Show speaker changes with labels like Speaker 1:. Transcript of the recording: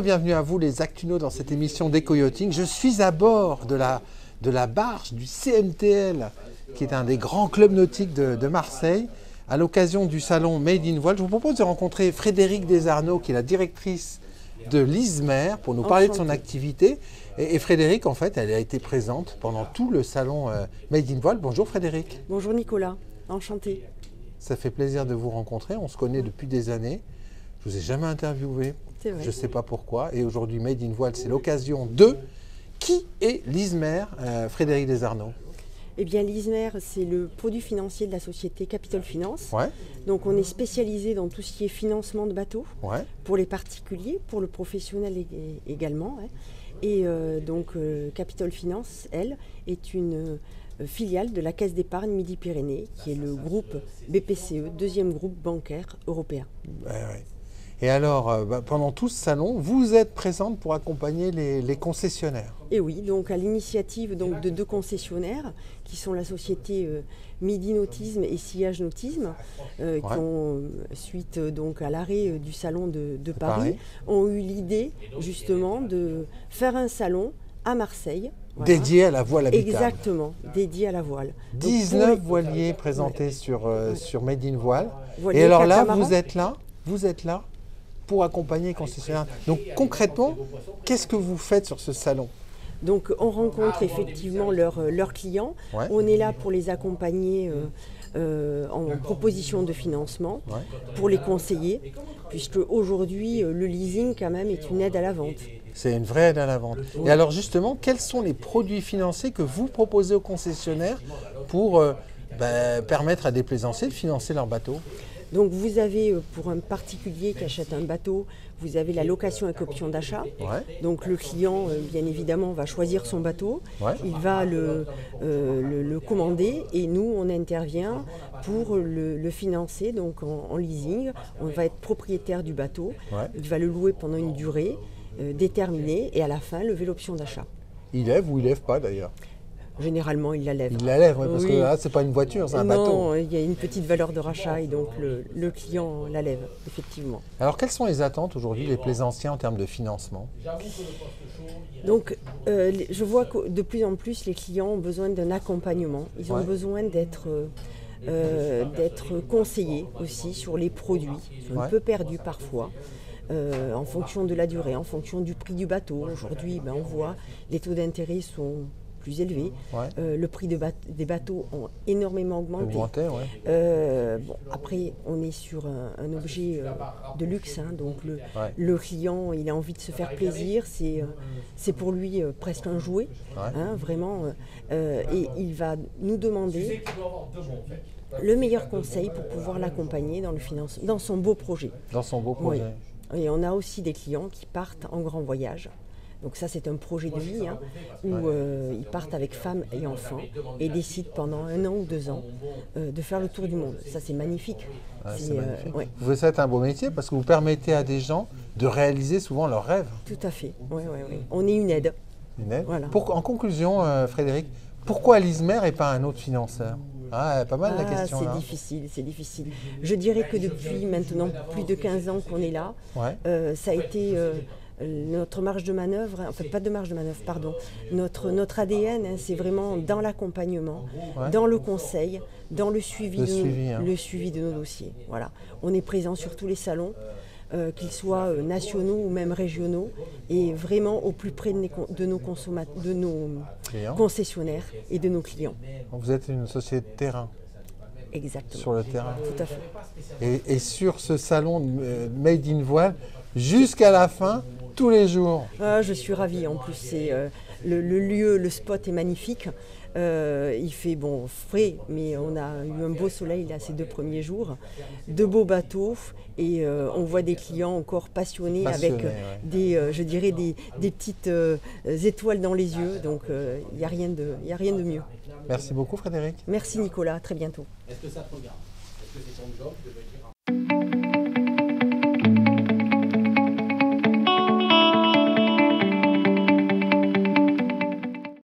Speaker 1: et bienvenue à vous les Actunos dans cette émission d'Eco-Yachting. Je suis à bord de la barge du CMTL, qui est un des grands clubs nautiques de Marseille, à l'occasion du salon Made in Voile. Je vous propose de rencontrer Frédérique Desarnaud, qui est la directrice de l'ISMER, pour nous parler de son activité. Et Frédérique, en fait, elle a été présente pendant tout le salon Made in Voile. Bonjour Frédérique.
Speaker 2: Bonjour Nicolas, enchantée.
Speaker 1: Ça fait plaisir de vous rencontrer, on se connaît depuis des années. Je ne vous ai jamais interviewé, je ne sais pas pourquoi. Et aujourd'hui, Made in Voile, c'est l'occasion de... Qui est l'ISMER, Frédérique Desarnaud?
Speaker 2: Eh bien, l'ISMER, c'est le produit financier de la société Capital Finance.
Speaker 1: Ouais.
Speaker 2: Donc, on est spécialisé dans tout ce qui est financement de bateaux,
Speaker 1: Ouais.
Speaker 2: pour les particuliers, pour le professionnel également. Hein. Et Capital Finance, elle, est une filiale de la Caisse d'épargne Midi-Pyrénées, qui est le groupe BPCE, deuxième groupe bancaire européen.
Speaker 1: Ouais. Et alors, pendant tout ce salon, vous êtes présente pour accompagner les concessionnaires.
Speaker 2: Et oui, donc à l'initiative de deux concessionnaires, qui sont la société Midi Nautisme et Sillage Nautisme, qui ont, suite donc à l'arrêt du salon de Paris, ont eu l'idée justement de faire un salon à Marseille. Voilà.
Speaker 1: Dédié à la voile habitable.
Speaker 2: Exactement, dédié à la voile.
Speaker 1: 19 voiliers présentés sur Made in Voile.
Speaker 2: Voilier,
Speaker 1: et alors là,
Speaker 2: catamaran.
Speaker 1: vous êtes là pour accompagner les concessionnaires. Donc concrètement, qu'est-ce que vous faites sur ce salon?
Speaker 2: Donc on rencontre effectivement leurs clients.
Speaker 1: Ouais.
Speaker 2: On est là pour les accompagner en proposition de financement, pour les conseiller, puisque aujourd'hui le leasing quand même est une aide à la vente.
Speaker 1: C'est une vraie aide à la vente.
Speaker 2: Oui.
Speaker 1: Et alors justement, quels sont les produits financiers que vous proposez aux concessionnaires pour permettre à des plaisanciers de financer leur bateau?
Speaker 2: Donc vous avez, pour un particulier qui achète un bateau, vous avez la location avec option d'achat.
Speaker 1: Ouais.
Speaker 2: Donc le client, bien évidemment, va choisir son bateau,
Speaker 1: Ouais.
Speaker 2: il va le commander et nous, on intervient pour le financer donc en leasing. On va être propriétaire du bateau,
Speaker 1: Ouais.
Speaker 2: il va le louer pendant une durée déterminée et à la fin, lever l'option d'achat.
Speaker 1: Il lève ou il lève pas d'ailleurs?
Speaker 2: Généralement, il la lève.
Speaker 1: Il la lève, ouais, parce
Speaker 2: Oui.
Speaker 1: que là, c'est pas une voiture, c'est un bateau.
Speaker 2: Non, il y a une petite valeur de rachat et donc le client la lève, effectivement.
Speaker 1: Alors, quelles sont les attentes aujourd'hui des plaisanciers en termes de financement?
Speaker 2: Donc, je vois que de plus en plus, les clients ont besoin d'un accompagnement. Ils ont besoin d'être conseillés aussi sur les produits. Ils sont un peu perdus parfois. En fonction de la durée, en fonction du prix du bateau. Aujourd'hui, on voit les taux d'intérêt sont plus élevés.
Speaker 1: Ouais.
Speaker 2: Le prix des bateaux ont énormément augmenté. Après, on est sur un objet de luxe, hein, donc le client, il a envie de se faire plaisir, c'est pour lui presque un jouet, hein, vraiment, et il va nous demander le meilleur conseil pour pouvoir l'accompagner dans le financement, dans son beau projet.
Speaker 1: Dans son beau projet.
Speaker 2: Oui. Et on a aussi des clients qui partent en grand voyage. Donc ça, c'est un projet de vie, hein, où ils partent avec femmes et enfants et décident pendant 1 an ou 2 ans de faire le tour du monde. Ça, c'est magnifique.
Speaker 1: C'est magnifique. Vous faites un beau métier parce que vous permettez à des gens de réaliser souvent leurs rêves.
Speaker 2: Tout à fait. Oui. On est une aide.
Speaker 1: Une aide.
Speaker 2: Voilà.
Speaker 1: En conclusion, Frédérique, pourquoi l'ISMER et pas un autre financeur? Pas mal la question.
Speaker 2: C'est difficile. Je dirais que depuis maintenant plus de 15 ans qu'on est là, ça a été... notre marge de manœuvre, enfin pas de marge de manœuvre, pardon, notre ADN, hein, c'est vraiment dans l'accompagnement, dans le conseil, dans le suivi de nos dossiers. Voilà. On est présent sur tous les salons, qu'ils soient nationaux ou même régionaux, et vraiment au plus près de nos concessionnaires et de nos clients.
Speaker 1: Vous êtes une société de terrain.
Speaker 2: Exactement.
Speaker 1: Sur le terrain.
Speaker 2: Tout à fait.
Speaker 1: Et sur ce salon Made in Voile, jusqu'à la fin, tous les jours.
Speaker 2: Je suis ravie. En plus, c'est le lieu, le spot est magnifique. Il fait frais, mais on a eu un beau soleil là ces 2 premiers jours. De beaux bateaux et on voit des clients encore passionnés avec je dirais des petites étoiles dans les yeux. Donc il n'y a rien de mieux.
Speaker 1: Merci beaucoup Frédérique.
Speaker 2: Merci Nicolas, à très bientôt.
Speaker 3: Est-ce que ça te regarde? Est-ce que c'est ton job de venir